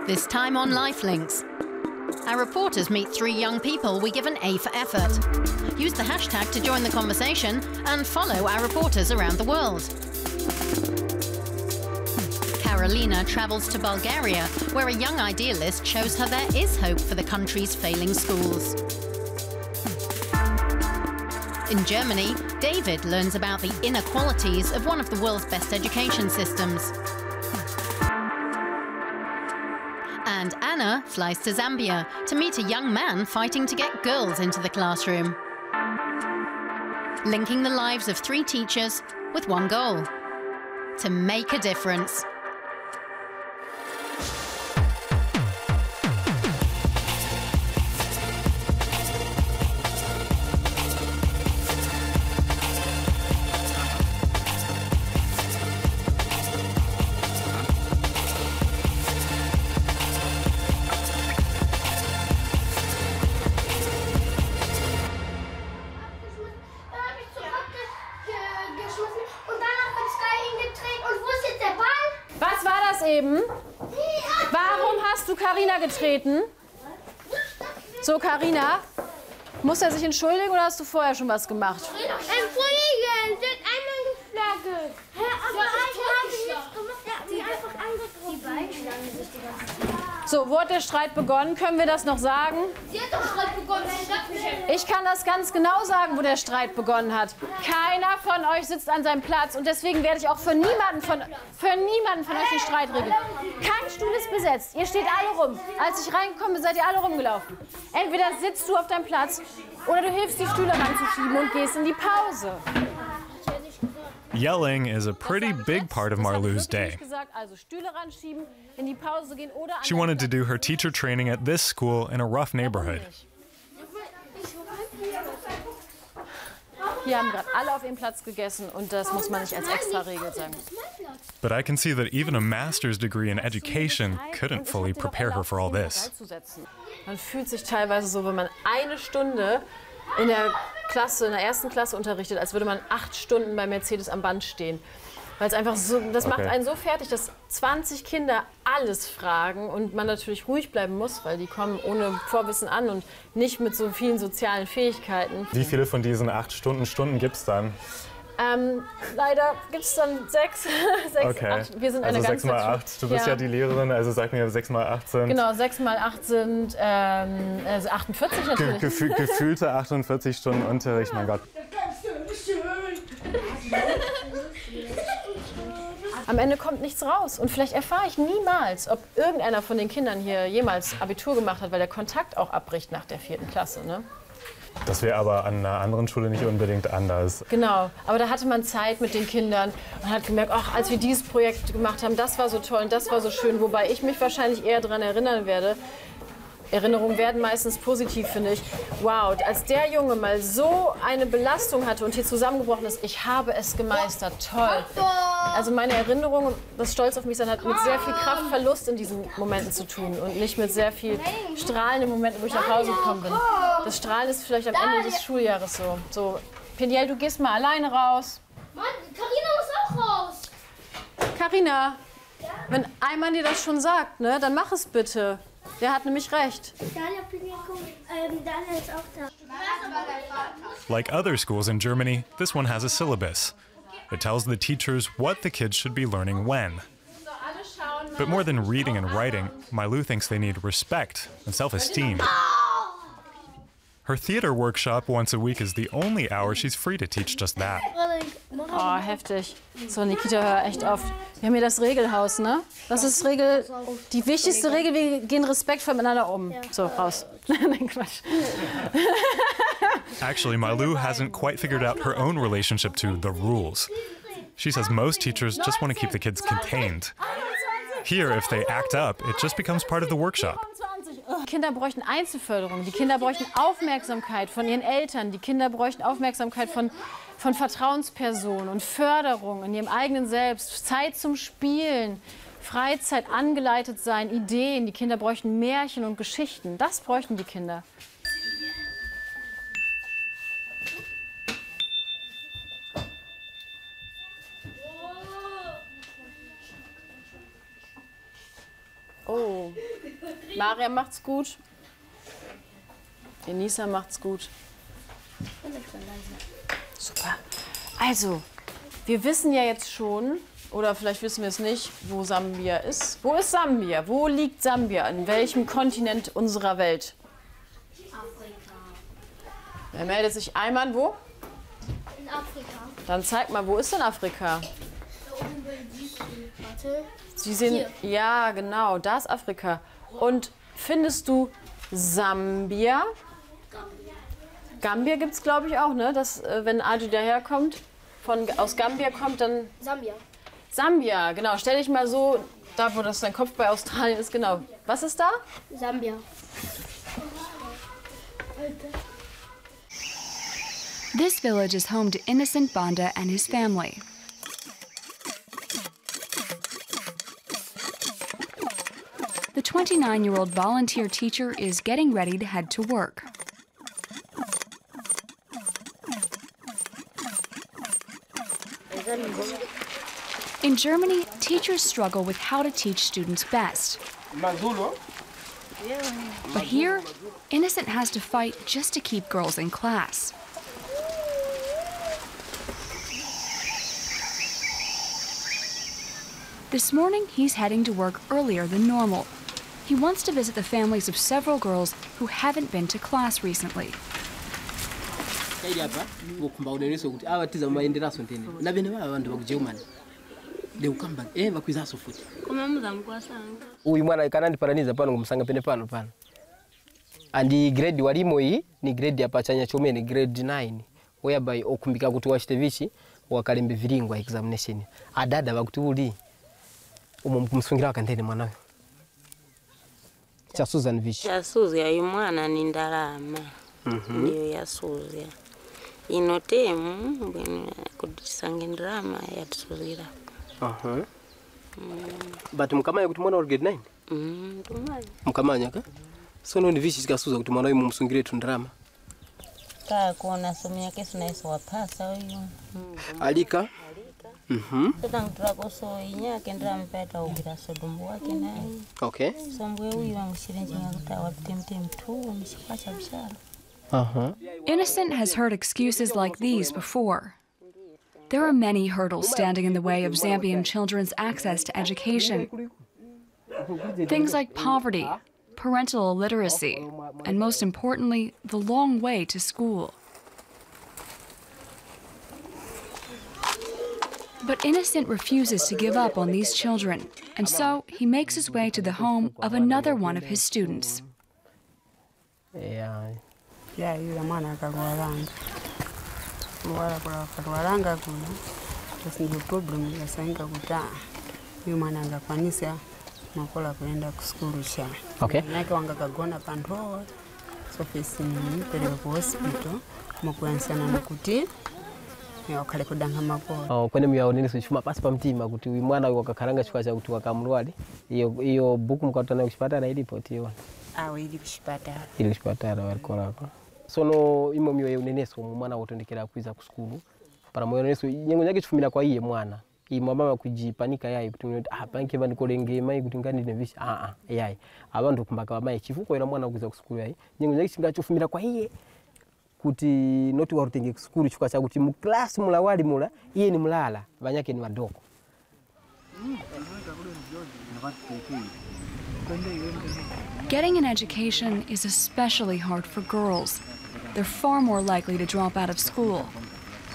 This time on Lifelinks. Our reporters meet 3 young people we give an A for effort. Use the hashtag to join the conversation and follow our reporters around the world. Carolina travels to Bulgaria, where a young idealist shows her there is hope for the country's failing schools. In Germany, David learns about the inequalities of one of the world's best education systems. And Anna flies to Zambia to meet a young man fighting to get girls into the classroom. Linking the lives of 3 teachers with one goal: to make a difference. Eben. Warum hast du Carina getreten? So, Carina, muss er sich entschuldigen oder hast du vorher schon was gemacht? Entschuldigen, sie hat einmal geflaggelt. Aber ich habe nichts gemacht, er hat mich einfach angegriffen. Die beiden schlagen sich die ganze Zeit. So, wo hat der Streit begonnen? Können wir das noch sagen? Sie hat doch Streit begonnen. Ich kann das ganz genau sagen, wo der Streit begonnen hat. Keiner von euch sitzt an seinem Platz und deswegen werde ich auch für niemanden von euch den Streit regeln. Kein Stuhl ist besetzt. Ihr steht alle rum. Als ich reingekommen bin, seid ihr alle rumgelaufen. Entweder sitzt du auf deinem Platz oder du hilfst, die Stühle ranzuschieben und gehst in die Pause. Yelling is a pretty big part of Marlou's day. She wanted to do her teacher training at this school in a rough neighborhood. Hier haben gerade alle auf ihrem Platz gegessen und das muss man nicht als Extra-Regel sagen. But I can see that even a master's degree in education couldn't fully prepare her for all this. Man fühlt sich teilweise so, wenn man eine Stunde in der Klasse, in der ersten Klasse unterrichtet, als würde man 8 Stunden bei Mercedes am Band stehen. Weil es einfach so, das macht einen so fertig, dass 20 Kinder alles fragen und man natürlich ruhig bleiben muss, weil die kommen ohne Vorwissen an und nicht mit so vielen sozialen Fähigkeiten. Wie viele von diesen 8 Stunden gibt es dann? Leider gibt es dann 6. Okay. 8. Wir sind also eine 6 mal 8. Du bist ja die Lehrerin, also sag mir 6 mal 8 sind. Genau, 6 mal 8 sind also 48 natürlich. Gefühlte 48 Stunden Unterricht, mein Gott. Am Ende kommt nichts raus. Und vielleicht erfahre ich niemals, ob irgendeiner von den Kindern hier jemals Abitur gemacht hat, weil der Kontakt auch abbricht nach der 4. Klasse. Ne? Das wäre aber an einer anderen Schule nicht unbedingt anders. Genau, aber da hatte man Zeit mit den Kindern und hat gemerkt, ach, als wir dieses Projekt gemacht haben, das war so toll und das war so schön. Wobei ich mich wahrscheinlich eher daran erinnern werde. Erinnerungen werden meistens positiv, finde ich. Wow, als der Junge mal so eine Belastung hatte und hier zusammengebrochen ist, ich habe es gemeistert. Toll. Also meine Erinnerung, das Stolz auf mich sein, hat mit sehr viel Kraftverlust in diesen Momenten zu tun und nicht mit sehr viel strahlenden Momenten, wo ich nach Hause gekommen bin. Das Strahlen ist vielleicht am Ende des Schuljahres so. So, Peniel, du gehst mal alleine raus. Mann, Carina muss auch raus. Carina, wenn Ayman dir das schon sagt, ne, dann mach es bitte. Der hat nämlich recht. Daniel ist auch da. Like other schools in Germany, this one has a syllabus. It tells the teachers what the kids should be learning when. But more than reading and writing, Malu thinks they need respect and self-esteem. Her theater workshop once a week is the only hour she's free to teach just that. Oh, heftig. So, Nikita, hör echt auf. Wir haben hier das Regelhaus, ne? Das ist die wichtigste Regel, wir gehen respektvoll miteinander um. So, raus. Nein, Quatsch. Actually, Marlou hasn't quite figured out her own relationship to the rules. She says most teachers just want to keep the kids contained. Here, if they act up, it just becomes part of the workshop. Die Kinder bräuchten Einzelförderung, die Kinder bräuchten Aufmerksamkeit von ihren Eltern, die Kinder bräuchten Aufmerksamkeit von Vertrauenspersonen und Förderung in ihrem eigenen Selbst, Zeit zum Spielen, Freizeit, angeleitet sein, Ideen. Die Kinder bräuchten Märchen und Geschichten. Das bräuchten die Kinder. Oh. Maria macht's gut. Denisa macht's gut. Super. Also, wir wissen ja jetzt schon, oder vielleicht wissen wir es nicht, wo Sambia ist. Wo ist Sambia? Wo liegt Sambia? In welchem Kontinent unserer Welt? Afrika. Wer meldet sich einmal wo? In Afrika. Dann zeig mal, wo ist denn Afrika? Da oben siehst du. Warte. Sie sehen, ja, genau, da ist Afrika. Und findest du Sambia? Gambia gibt es, glaube ich, auch, ne? Dass, wenn Aji daherkommt, aus Gambia kommt, dann... Zambia. Sambia, genau. Stell dich mal so, da wo das dein Kopf bei Australien ist, genau. Was ist da? Zambia. This village is home to innocent Banda and his family. The 29-year-old volunteer teacher is getting ready to head to work. In Germany, teachers struggle with how to teach students best. But here, Innocent has to fight just to keep girls in class. This morning, he's heading to work earlier than normal. He wants to visit the families of several girls who haven't been to class recently. Uyu mwana kanandi paraniza pano kumusanga pene pano. Andi grade walimo hii ni grade ya pachanya chome ni grade 9 whereby okumbika kuti wachitevichi wakalembe viringwa examination. Adada bakutuli umusungira wakandene mwanawe. Cha Susan Vichi. Cha Susan uyu mwana ni ndalama. Ndiyo ya Susan. Inotemu kudisange ndrama ya Susan. But mkamanya kuti mwana wa grade 9? Tumanya. Mkamanya ka? So no Vichi sikasuza kuti mwana we mumsungire tundrama. Ka kuona somo yake sinaisa wapasa uyu. Alika. Tutangtura koso inyake ndrama pata ugira sodumbu wake naye. Okay. Somwe uyu wangu shirenji ngakuta watemtem tu mshikwacha bishalo. Innocent has heard excuses like these before. There are many hurdles standing in the way of Zambian children's access to education. Things like poverty, parental illiteracy, and most importantly, the long way to school. But Innocent refuses to give up on these children, and so he makes his way to the home of another one of his students. Yeah, yule mwana akagwaranga. Mwala kwa kagwaranga kuna. Tusinge problem ya sainga kuta. Yule mwana angakwanisa makola kuenda kuskulu cha. Okay. Nake wanga kagona pandoa. So pesi ni pele ku hospital mukwansana nakuti. Ya wakale kudanga makola. Kwene myaonene sochuma pasi pa mtima kuti uyu mwana wakakaranga chikwa cha kuti wakamulwali. Iyo buku mkatana kuchipatala report iyo. Ili kuchipatala. Ili kuchipatala walikolako. Sono imo myoyo uneneso mwana wotondekera kwiza ku skulu para moyo uneneso nyengo nyake chifumira kwa iye mwana imama kujipanika yayi kuti panke vandikolenge mai kuti ngani nevishi yayi abantu kumbaka mai chifuko ina mwana kwiza ku skulu yayi nyengo nyake chingachofumira kwa iye kuti noti warutenge ku skulu chifukwa cha kuti mu class mula wali mula iye ni mulala vanyake ni vadoko. Getting an education is especially hard for girls. They're far more likely to drop out of school.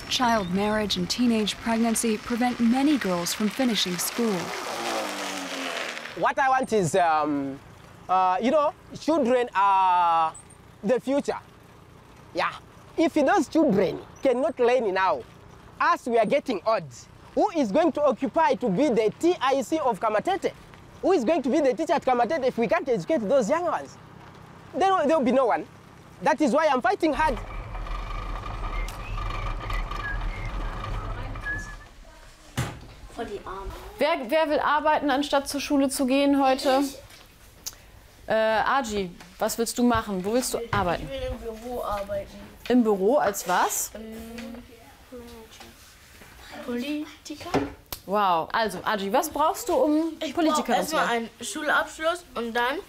Child marriage and teenage pregnancy prevent many girls from finishing school. What I want is, children are the future. Yeah. If those children cannot learn now, as we are getting old, who is going to occupy to be the TIC of Kamatete? Who is going to be the teacher at Kamatete if we can't educate those young ones? There will be no one. That is why I'm fighting hard. Wer will arbeiten, anstatt zur Schule zu gehen heute? Aji, was willst du machen? Wo willst du arbeiten? Ich will im Büro arbeiten. Im Büro als was? Politiker. Wow, also Aji, was brauchst du, um Politikerin zu werden? Erstmal einen Schulabschluss und dann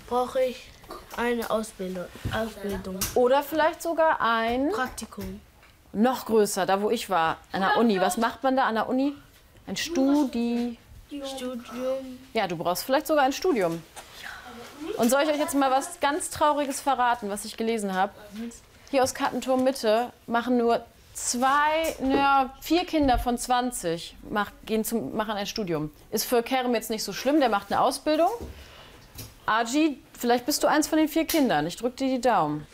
brauche ich eine Ausbildung. Oder vielleicht sogar ein Praktikum. noch größer, da wo ich war, an der Uni. Was macht man da an der Uni? Ein Studium. Ja, du brauchst vielleicht sogar ein Studium. Und soll ich euch jetzt mal was ganz Trauriges verraten, was ich gelesen habe? Hier aus Kattenturm Mitte machen nur 4 Kinder von 20 machen ein Studium. Ist für Kerem jetzt nicht so schlimm, der macht eine Ausbildung. Aji, vielleicht bist du eins von den 4 Kindern. Ich drück dir die Daumen.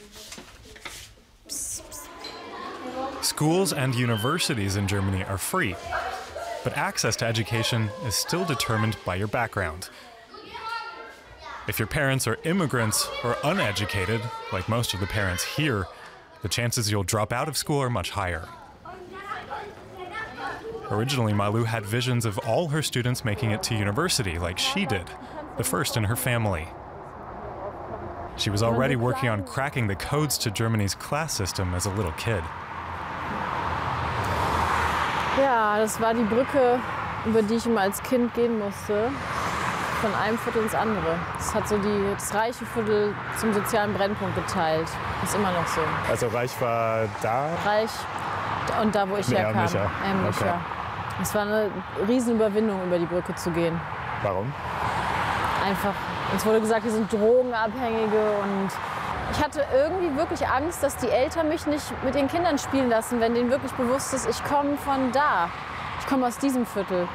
Schools and universities in Germany are free, but access to education is still determined by your background. If your parents are immigrants or uneducated, like most of the parents here, the chances you'll drop out of school are much higher. Originally, Malu had visions of all her students making it to university like she did, the first in her family. She was already working on cracking the codes to Germany's class system as a little kid. Ja, das war die Brücke, über die ich immer als Kind gehen musste. Von einem Viertel ins andere. Das hat so das reiche Viertel zum sozialen Brennpunkt geteilt. Ist immer noch so. Also reich war da? Reich und da, wo ich herkam. Okay. Es war eine Riesenüberwindung, über die Brücke zu gehen. Warum? Einfach, uns wurde gesagt, wir sind Drogenabhängige und ich hatte irgendwie wirklich Angst, dass die Eltern mich nicht mit den Kindern spielen lassen, wenn denen wirklich bewusst ist, ich komme von da. Ich komme aus diesem Viertel.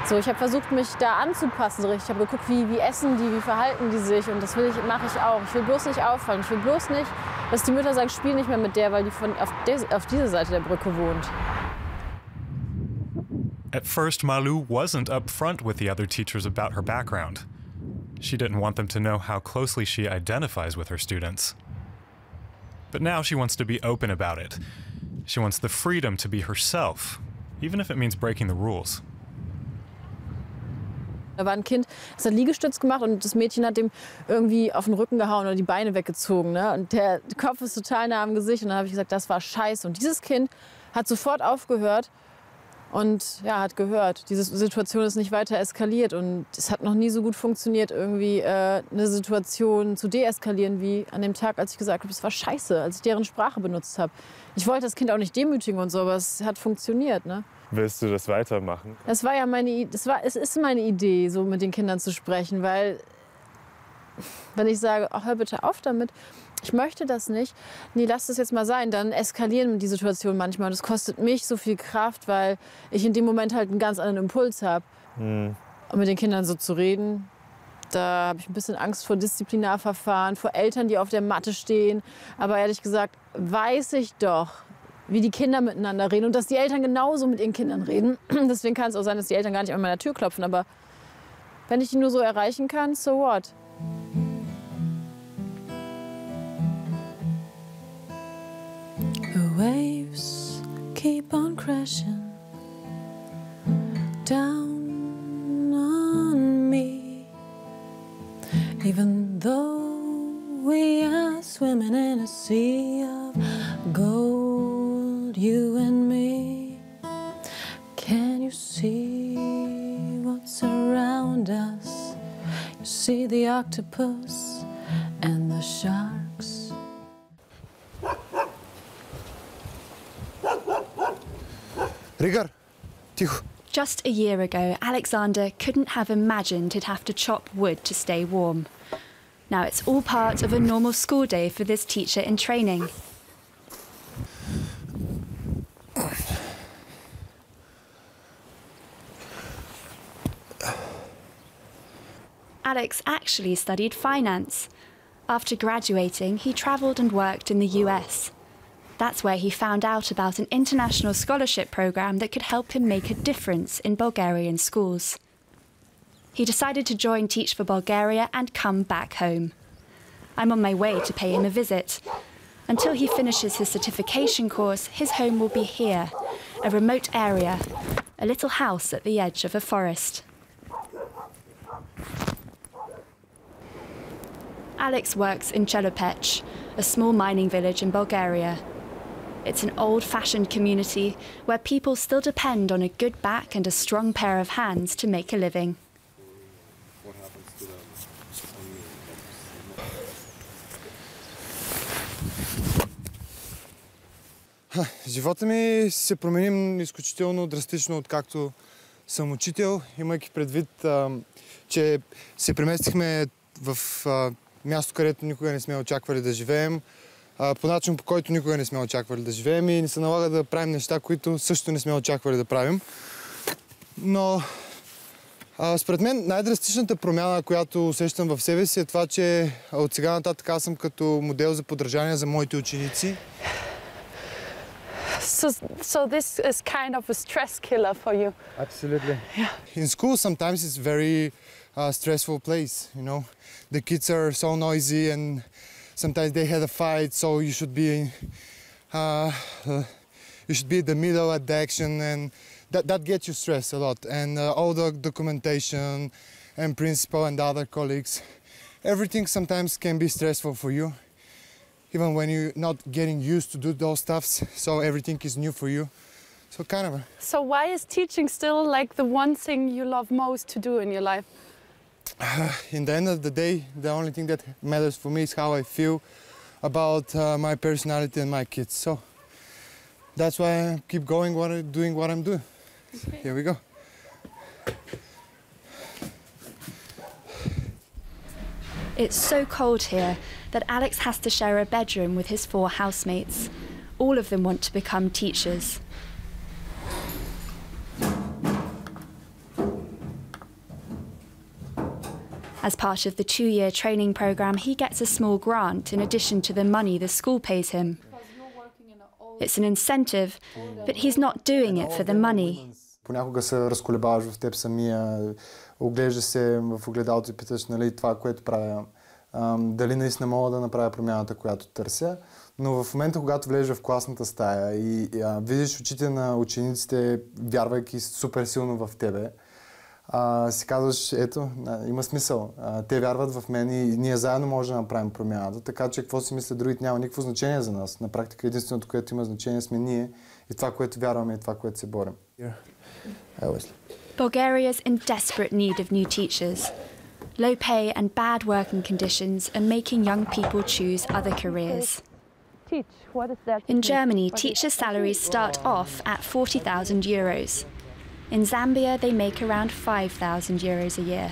So, ich habe versucht, mich da anzupassen. Ich habe geguckt, wie essen die, wie verhalten die sich. Und das mache ich auch. Ich will bloß nicht auffallen. Ich will bloß nicht, dass die Mütter sagen, spiel nicht mehr mit der, weil die auf dieser Seite der Brücke wohnt. At first, Malu wasn't upfront with the other teachers about her background. She didn't want them to know how closely she identifies with her students. But now she wants to be open about it. She wants the freedom to be herself, even if it means breaking the rules. Da war ein Kind, das hat Liegestütz gemacht und das Mädchen hat dem irgendwie auf den Rücken gehauen oder die Beine weggezogen. Ne? Und der Kopf ist total nah am Gesicht. Und dann habe ich gesagt, das war scheiße. Und dieses Kind hat sofort aufgehört und ja, hat gehört. Diese Situation ist nicht weiter eskaliert. Und es hat noch nie so gut funktioniert, irgendwie eine Situation zu deeskalieren, wie an dem Tag, als ich gesagt habe, es war scheiße, als ich deren Sprache benutzt habe. Ich wollte das Kind auch nicht demütigen und so, aber es hat funktioniert. Ne? Willst du das weitermachen? Es ist meine Idee, so mit den Kindern zu sprechen, weil wenn ich sage, oh, hör bitte auf damit, ich möchte das nicht, nee, lass das jetzt mal sein, dann eskalieren die Situationen manchmal. Das kostet mich so viel Kraft, weil ich in dem Moment halt einen ganz anderen Impuls habe. Und mit den Kindern so zu reden, da habe ich ein bisschen Angst vor Disziplinarverfahren, vor Eltern, die auf der Matte stehen. Aber ehrlich gesagt, weiß ich doch, wie die Kinder miteinander reden und dass die Eltern genauso mit ihren Kindern reden. Deswegen kann es auch sein, dass die Eltern gar nicht an meiner Tür klopfen. Aber wenn ich die nur so erreichen kann, so what? The waves keep on crashing down on me, even though we are swimming in a sea of gold, you and me. Can you see what's around us? You see the octopus and the sharks. Just a year ago, Alexander couldn't have imagined he'd have to chop wood to stay warm. Now it's all part of a normal school day for this teacher in training. Alex actually studied finance. After graduating, he travelled and worked in the US. That's where he found out about an international scholarship programme that could help him make a difference in Bulgarian schools. He decided to join Teach for Bulgaria and come back home. I'm on my way to pay him a visit. Until he finishes his certification course, his home will be here, a remote area, a little house at the edge of a forest. Alex works in Chelopech, a small mining village in Bulgaria. It's an old-fashioned community where people still depend on a good back and a strong pair of hands to make a living. Живота ми се промени изключително драстично, откакто съм учител, имайки предвид, че се преместихме в място, където никога не сме очаквали да живеем, по начин, по който никога не сме очаквали да живеем и ни се налага да правим неща, които също не сме очаквали да правим. Но според мен най-драстичната промяна, която усещам в себе си, е това, че от сега нататък аз съм като модел за подражание за моите ученици. So this is kind of a stress killer for you. Absolutely. Yeah. In school, sometimes it's very stressful place. You know, the kids are so noisy, and sometimes they had a fight. So you should be in the middle at the action, and that gets you stressed a lot. And all the documentation, and principal and the other colleagues, everything sometimes can be stressful for you. Even when you're not getting used to do those stuffs, so everything is new for you. So kind of. So why is teaching still like the one thing you love most to do in your life? In the end of the day, the only thing that matters for me is how I feel about my personality and my kids. So that's why I keep going, doing what I'm doing. Okay. Here we go. It's so cold here that Alex has to share a bedroom with his 4 housemates. All of them want to become teachers. As part of the 2-year training program, he gets a small grant in addition to the money the school pays him. It's an incentive, but he's not doing it for the money. Понякога се разколебаваш в теб самия, оглеждаш се в огледалото и питаш, нали, това, което правя, дали наистина мога да направя промяната, която търся. Но в момента, когато влезеш в класната стая и видиш очите на учениците, вярвайки супер силно в тебе, си казваш, ето, има смисъл. Те вярват в мен и ние заедно можем да направим промяната. Така че какво си мислят другите няма никакво значение за нас. На практика единственото, което има значение сме ние и това, което вярваме и това, което се борим. Bulgaria is in desperate need of new teachers. Low pay and bad working conditions are making young people choose other careers. In Germany, teachers' salaries start off at 40,000 euros. In Zambia, they make around 5,000 euros a year.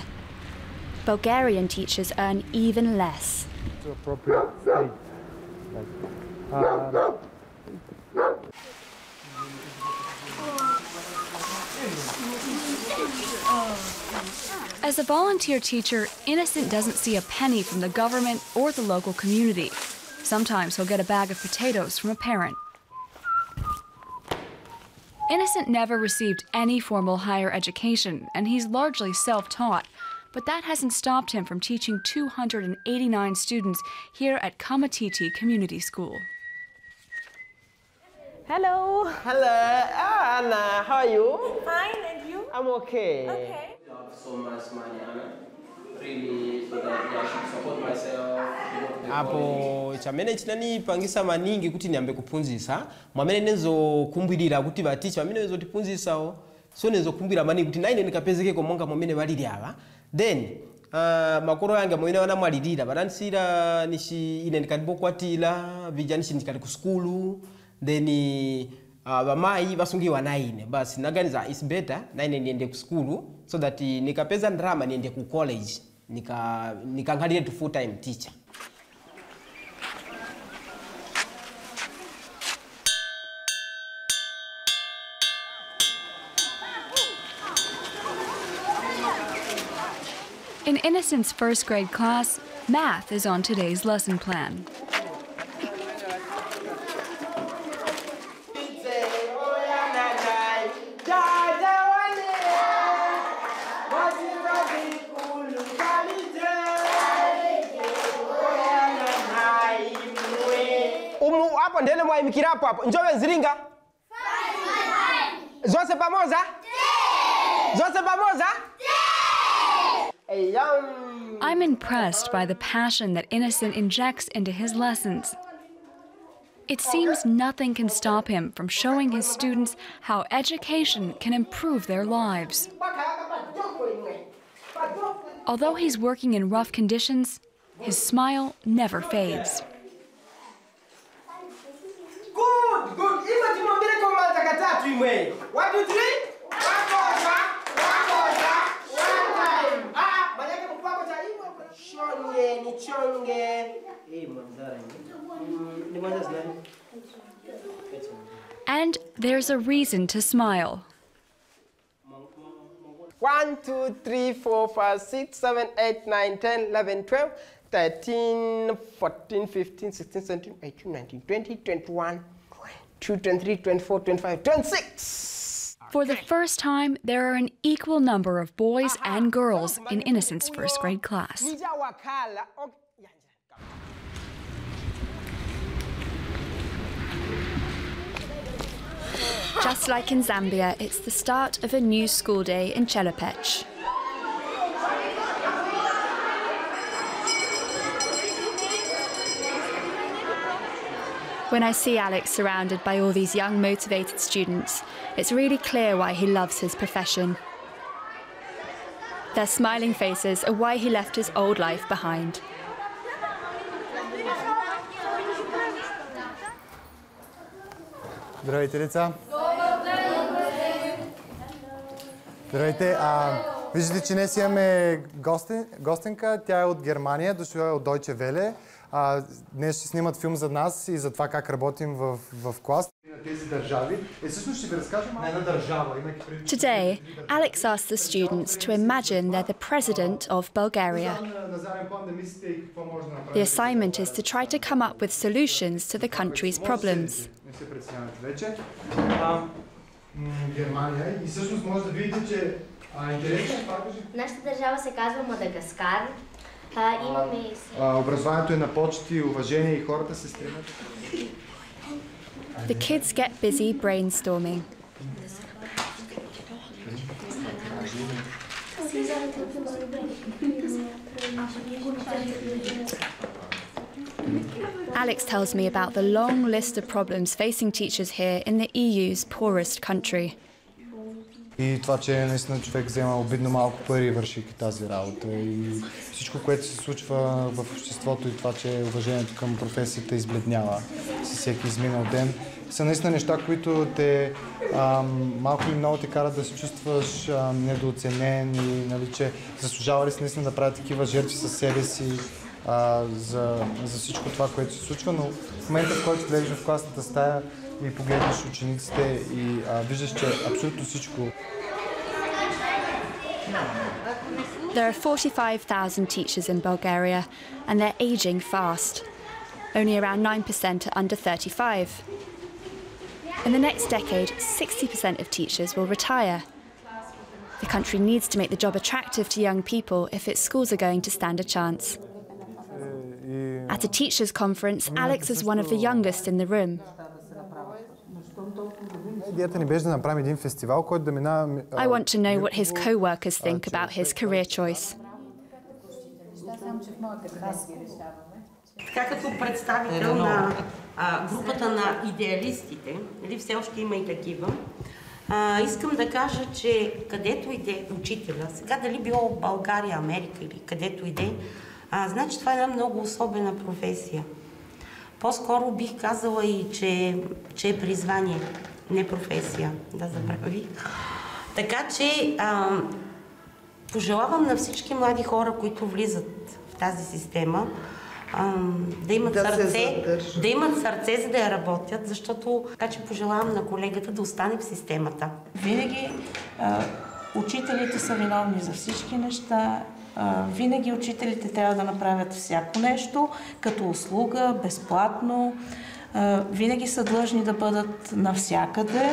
Bulgarian teachers earn even less. As a volunteer teacher, Innocent doesn't see a penny from the government or the local community. Sometimes he'll get a bag of potatoes from a parent. Innocent never received any formal higher education, and he's largely self-taught, but that hasn't stopped him from teaching 289 students here at Kamatiti Community School. Hello. Hello. Anna, how are you? Fine, and you? I'm okay. Okay. I have so much money, Anna. Really, so that I should support myself. Apo chamene chinanipangisa maningi kuti ndiyambe kuphunzitsa mwamene nezokumbirira kuti baticha amene wezotiphunzitsawo so nezokumbira maningi kuti naine ndikapezekeko monga mwamene balili ava then makolo yange mwene wanamwalirira batansira nishi ine ndikalipokwatira vijanishi ndikali ku skulu then bamayi basungiwa naine basi naganiza is better naine niende ku skulu so that nikapeza ndrama niende ku college nikanghalire to full time teacher. In Innocent's first grade class, math is on today's lesson plan. Hapo ndele mwaimikira hapo. Njove nziringa? Zose pamoja? Zose pamoja? I'm impressed by the passion that Innocent injects into his lessons. It seems nothing can stop him from showing his students how education can improve their lives. Although he's working in rough conditions, his smile never fades. Good. way. 1, 2, 3. And there's a reason to smile. 1, 2, 3, 4, 5, 6, 7, 8, 9, 10, 11, 12, 13, 14, 15, 16, 17, 18, 19, 20, 21, 22, 23, 24, 25, 26. For the first time, there are an equal number of boys and girls in Innocent's first grade class. Just like in Zambia, it's the start of a new school day in Chelopech. When I see Alex surrounded by all these young, motivated students, it's really clear why he loves his profession. Their smiling faces are why he left his old life behind. Здравейте, деца! Здравейте! Виждате, че днес имаме гостенка. Тя е от Германия, дошла е от Deutsche Welle. Днес ще снимат филм за нас и за това как работим в клас. Today, Alex asked the students to imagine they're the president of Bulgaria. The assignment is to try to come up with solutions to the country's problems. Нашата държава се казва Мадагаскар. Образованието е на почет и уважение и хората се стремят. The kids get busy brainstorming. Alex tells me about the long list of problems facing teachers here in the EU's poorest country. И това, че наистина човек взема обидно малко пари, върши тази работа. И всичко, което се случва в обществото и това, че уважението към професията избледнява с всеки изминал ден, са наистина неща, които те малко или много те карат да се чувстваш недооценен и нали, че заслужава ли си наистина да правят такива жертви със себе си за всичко това, което се случва. Но в момента, в който влезеш в класната стая и погледнеш учениците и виждаш, че абсолютно всичко. There are 45,000 teachers in Bulgaria, and they're aging fast. Only around 9% are under 35. In the next decade, 60% of teachers will retire. The country needs to make the job attractive to young people if its schools are going to stand a chance. At a teachers' conference, Alex is one of the youngest in the room. I want to know what his co-workers think about his career choice. Така като представител на групата на идеалистите, нали, все още има и такива, искам да кажа, че където иде учителя, сега дали било в България, Америка или където иде, значи това е една много особена професия. По-скоро бих казала и, че е призвание, не професия, да забравих. Така че пожелавам на всички млади хора, които влизат в тази система, да имат сърце, за да я работят, защото така че пожелавам на колегата да остане в системата. Винаги учителите са виновни за всички неща. Винаги учителите трябва да направят всяко нещо, като услуга, безплатно. Винаги са длъжни да бъдат навсякъде.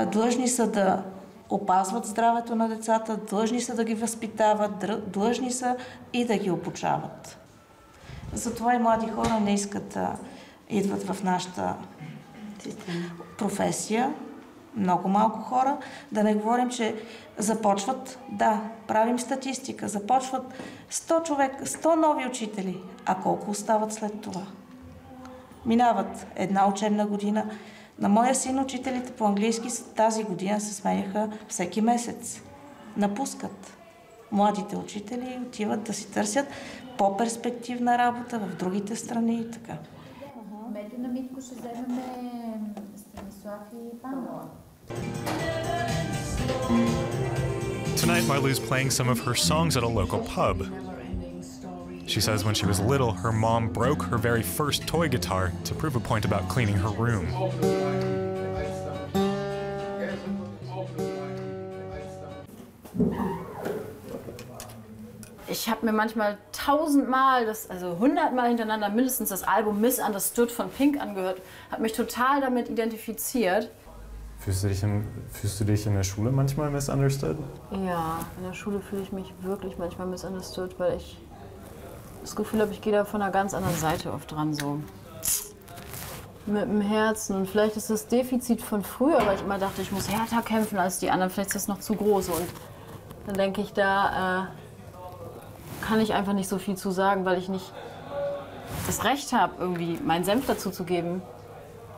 Длъжни са да опазват здравето на децата, длъжни са да ги възпитават, длъжни са и да ги обучават. Затова и млади хора не искат да идват в нашата професия. Много малко хора. Да не говорим, че започват, да, правим статистика, започват 100 нови учители. А колко остават след това? Минават една учебна година. На моя син учителите по английски тази година се сменяха всеки месец. Напускат. Младите учители отиват да си търсят по-перспективна работа в другите страни и така. Мето на Митко ще вземем Станислав и Банда. Tonight, Marlou's playing some of her songs at a local pub. She says when she was little, her mom broke her very first toy guitar to prove a point about cleaning her room. Ich habe mir manchmal 1000-mal, also 100-mal hintereinander mindestens das Album Misunderstood von Pink angehört, habe mich total damit identifiziert. Fühlst du dich in der Schule manchmal misunderstood? Ja, in der Schule fühle ich mich wirklich manchmal misunderstood, weil ich das Gefühl habe, ich gehe da von einer ganz anderen Seite oft dran, so mit dem Herzen. Und vielleicht ist das Defizit von früher, weil ich immer dachte, ich muss härter kämpfen als die anderen. Vielleicht ist das noch zu groß. Und dann denke ich, da kann ich einfach nicht so viel zu sagen, weil ich nicht das Recht habe, irgendwie meinen Senf dazu zu geben,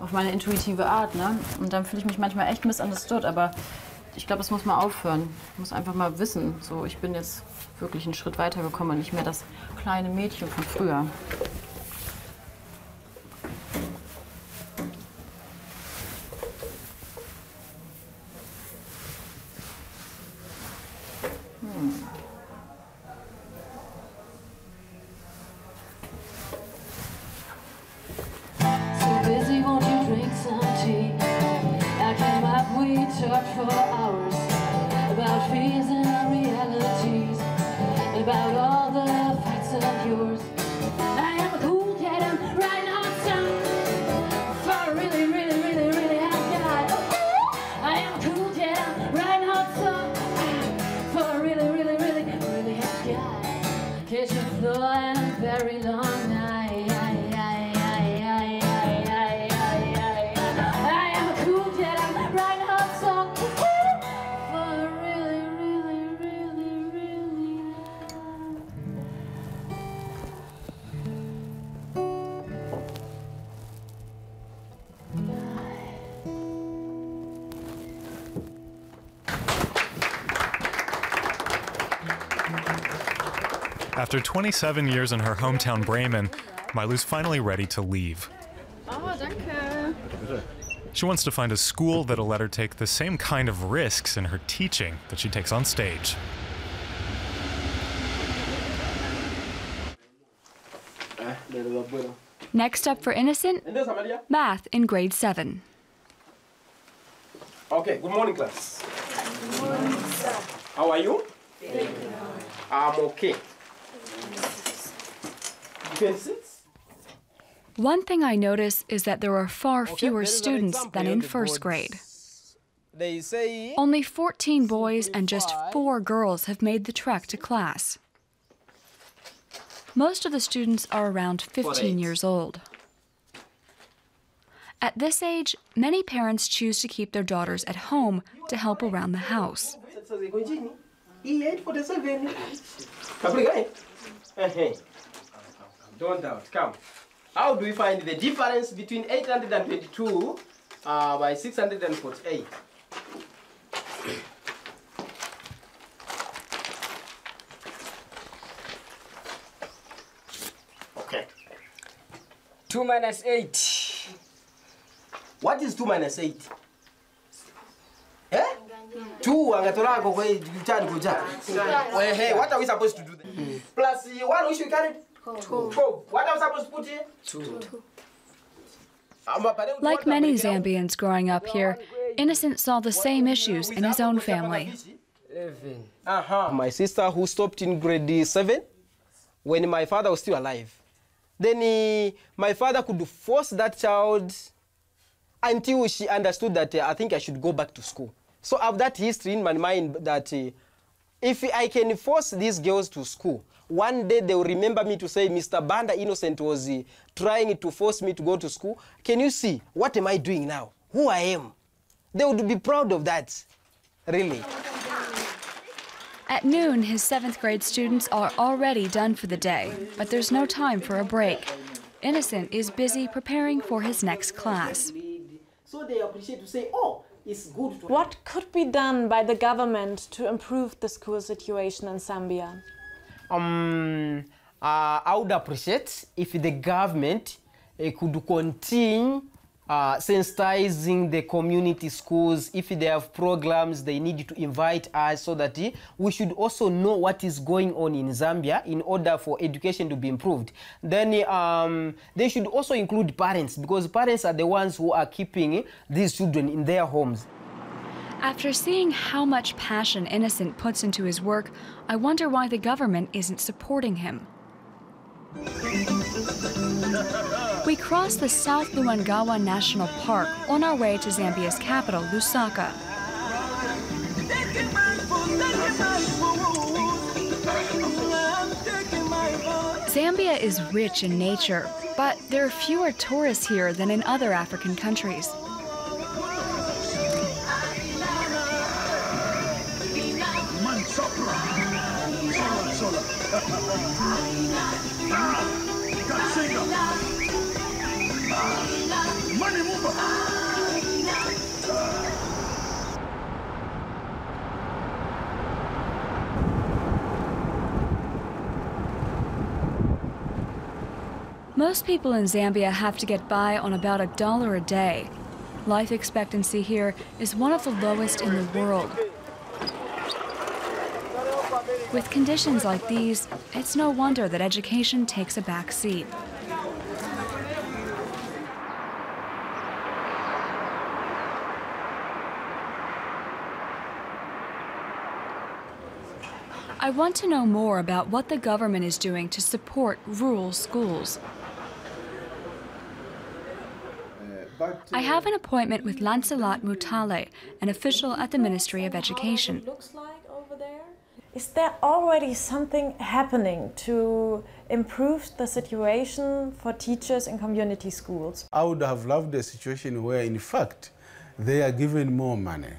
auf meine intuitive Art. Ne? Und dann fühle ich mich manchmal echt misunderstood, aber ich glaube, es muss mal aufhören. Ich muss einfach mal wissen, so, ich bin jetzt wirklich einen Schritt weitergekommen und nicht mehr das kleine Mädchen von früher. After 27 years in her hometown Bremen, Marlou's finally ready to leave. Oh, danke. She wants to find a school that'll let her take the same kind of risks in her teaching that she takes on stage. Next up for Innocent, math in grade 7. Okay, good morning, class. Good morning, sir. How are you? I'm okay. One thing I notice is that there are far fewer students than in first grade. Only 14 boys and just 4 girls have made the trek to class. Most of the students are around 15 years old. At this age, many parents choose to keep their daughters at home to help around the house. Don't doubt, come. How do we find the difference between 822 by 648? Okay. 2 minus 8. What is 2 minus 8? Eh? 2 angatolako kwa chani kuja. Hey, what are we supposed to do then? Plus 1 we should carry 12. What are we supposed to put here? 2. Like many Zambians growing up here, Innocent saw the same issues in his own family. My sister who stopped in grade 7 when my father was still alive. Then my father could force that child until she understood that I think I should go back to school. So I have that history in my mind that if I can force these girls to school, one day they will remember me to say, Mr. Banda Innocent was trying to force me to go to school. Can you see, what am I doing now? Who I am? They would be proud of that, really. At noon, his 7th grade students are already done for the day, but there's no time for a break. Innocent is busy preparing for his next class. So they appreciate to say, oh, it's good to... What could be done by the government to improve the school situation in Zambia? I would appreciate if the government could continue sensitizing the community schools. If they have programs, they need to invite us so that we should also know what is going on in Zambia in order for education to be improved. Then they should also include parents, because parents are the ones who are keeping these children in their homes. After seeing how much passion Innocent puts into his work, I wonder why the government isn't supporting him. We cross the South Luangwa National Park on our way to Zambia's capital, Lusaka. Zambia is rich in nature, but there are fewer tourists here than in other African countries. Most people in Zambia have to get by on about $1 a day. Life expectancy here is one of the lowest in the world. With conditions like these, it's no wonder that education takes a back seat. I want to know more about what the government is doing to support rural schools. I have an appointment with Lancelot Mutale, an official at the Ministry of Education. Is there already something happening to improve the situation for teachers in community schools? I would have loved a situation where, in fact, they are given more money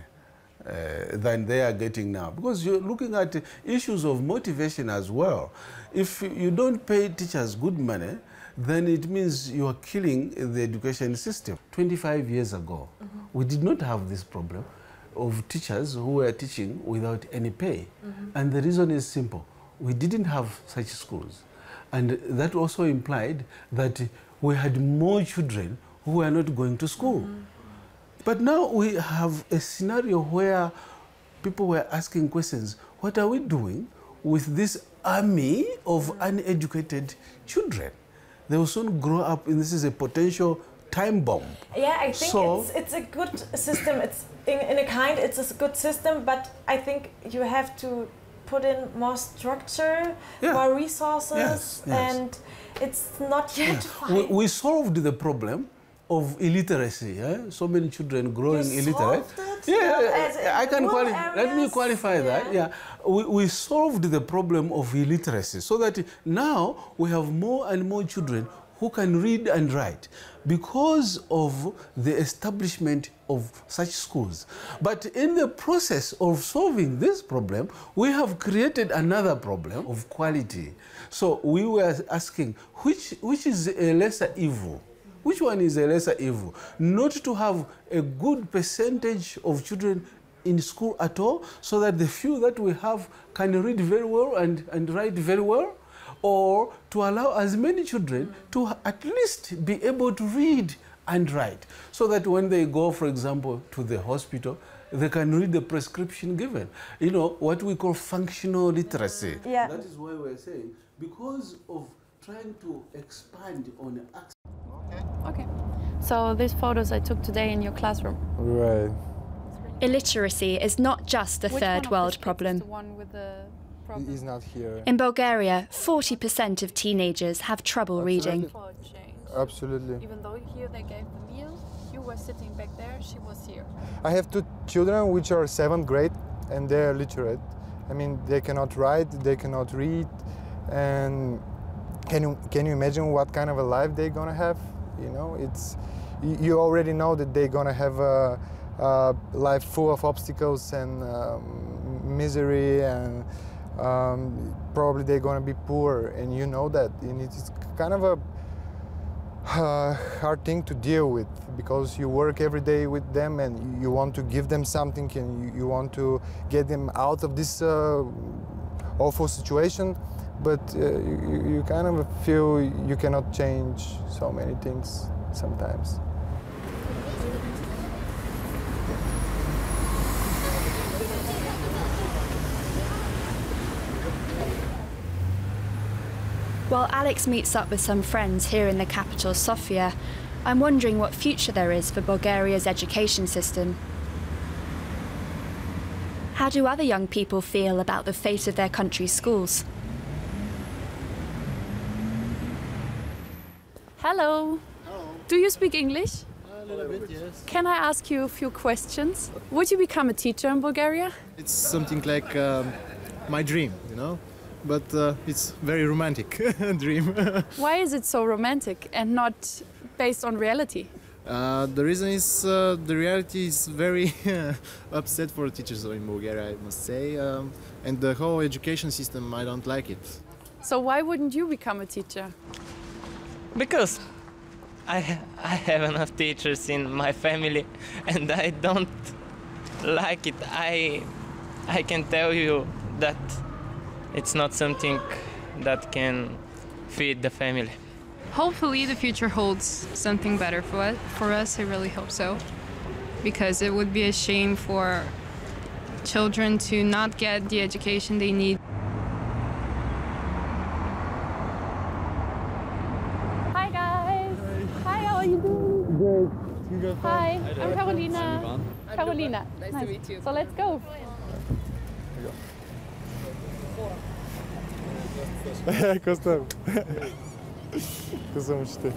than they are getting now. Because you're looking at issues of motivation as well. If you don't pay teachers good money, then it means you are killing the education system. 25 years ago, we did not have this problem of teachers who were teaching without any pay. And the reason is simple. We didn't have such schools. And that also implied that we had more children who were not going to school. But now we have a scenario where people were asking questions. What are we doing with this army of uneducated children? They will soon grow up, and this is a potential time bomb. Yeah, I think it's a good system. It's in a kind, it's a good system, but I think you have to put in more structure, more resources, and it's not yet fine. We solved the problem of illiteracy. So many children growing illiterate. I can qualify. Let me qualify that. Yeah, we solved the problem of illiteracy so that now we have more and more children who can read and write because of the establishment of such schools. But in the process of solving this problem, we have created another problem of quality. So we were asking, which is a lesser evil? Which one is a lesser evil? Not to have a good percentage of children in school at all, so that the few that we have can read very well and write very well, or to allow as many children to at least be able to read and write, so that when they go, for example, to the hospital, they can read the prescription given. You know, what we call functional literacy. That is why we're saying, because of trying to expand on access. Okay. So these photos I took today in your classroom. Right. Illiteracy is not just a third world problem. The one with the problem? He's not here. In Bulgaria, 40% of teenagers have trouble reading. Absolutely. Even though here they gave the meal, you were sitting back there, she was here. I have two children which are 7th grade and they're literate. I mean, they cannot write, they cannot read, and can you imagine what kind of a life they're gonna have? You know, you already know that they're gonna have a life full of obstacles and misery, and probably they're gonna be poor, and you know that. And it's kind of a hard thing to deal with, because you work every day with them and you want to give them something, and you want to get them out of this awful situation. But you kind of feel you cannot change so many things sometimes. While Alex meets up with some friends here in the capital, Sofia, I'm wondering what future there is for Bulgaria's education system. How do other young people feel about the fate of their country's schools? Hello. Do you speak English? A little bit, yes. Can I ask you a few questions? Would you become a teacher in Bulgaria? It's something like my dream, you know, but it's very romantic dream. Why is it so romantic and not based on reality? The reason is the reality is very upset for teachers in Bulgaria, I must say, and the whole education system, I don't like it. So why wouldn't you become a teacher? Because I have enough teachers in my family and I don't like it. I can tell you that it's not something that can feed the family. Hopefully the future holds something better for us. I really hope so. Because it would be a shame for children to not get the education they need. Hi guys! Hi, how are you doing? Good. Hi, I'm Carolina. Carolina. Nice to meet you. So let's go. Costa. Costa.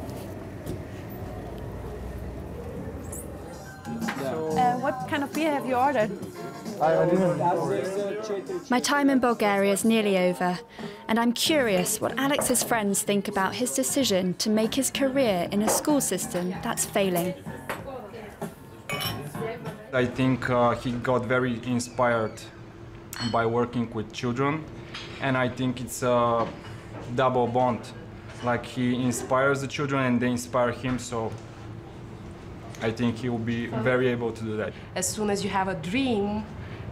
What kind of beer have you ordered? My time in Bulgaria is nearly over, and I'm curious what Alex's friends think about his decision to make his career in a school system that's failing. I think he got very inspired by working with children, and I think it's a double bond. Like, he inspires the children and they inspire him, so I think he will be very able to do that. As soon as you have a dream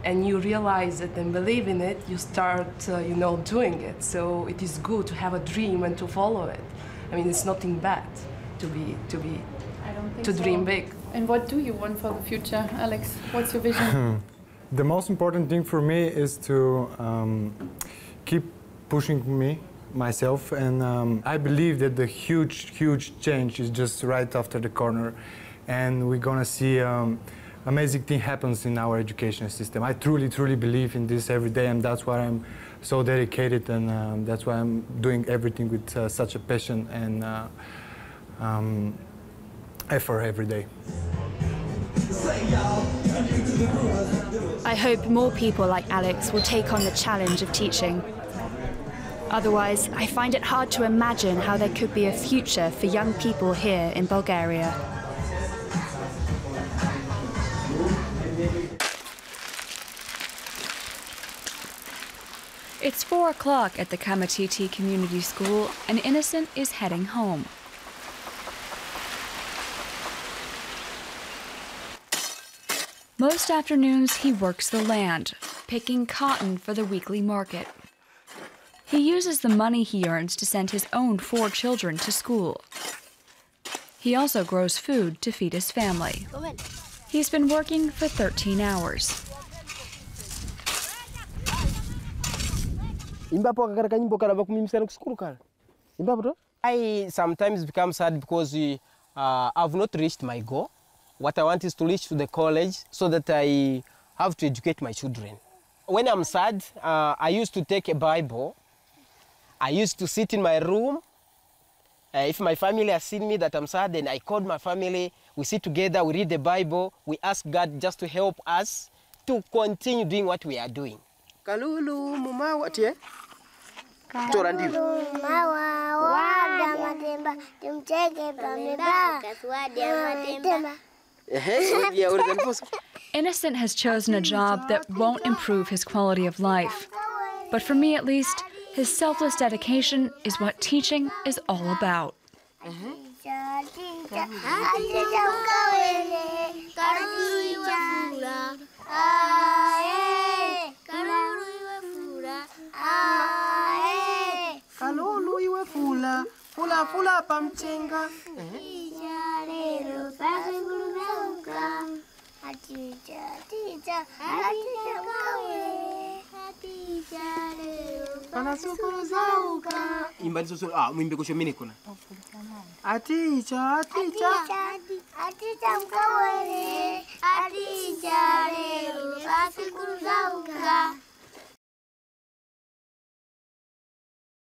and you realize it and believe in it, you start, doing it. So it is good to have a dream and to follow it. I mean, it's nothing bad to dream big. And what do you want for the future, Alex? What's your vision? The most important thing for me is to keep pushing myself, and I believe that the huge change is just right after the corner, and we're gonna see amazing thing happens in our education system. I truly believe in this every day, and that's why I'm so dedicated, and that's why I'm doing everything with such a passion and effort every day. I hope more people like Alex will take on the challenge of teaching. Otherwise, I find it hard to imagine how there could be a future for young people here in Bulgaria. It's 4 o'clock at the Kamatiti Community School, and Innocent is heading home. Most afternoons, he works the land, picking cotton for the weekly market. He uses the money he earns to send his own 4 children to school. He also grows food to feed his family. He's been working for 13 hours. I sometimes become sad because I've not reached my goal. What I want is to reach to the college so that I have to educate my children. When I'm sad, I used to take a Bible. I used to sit in my room. If my family has seen me that I'm sad, then I called my family. We sit together, we read the Bible. We ask God just to help us to continue doing what we are doing. Kalulu mumawa tie. Chora ndio. Mawa waga matemba tumcheke pameba kaswadi matemba. Innocent has chosen a job that won't improve his quality of life. But for me at least, his selfless dedication is what teaching is all about. Fula pamchenga. Imba hizo mwimbe kusho mimi kuna. Aticha mkawele, aticha leo, basi kuzauka.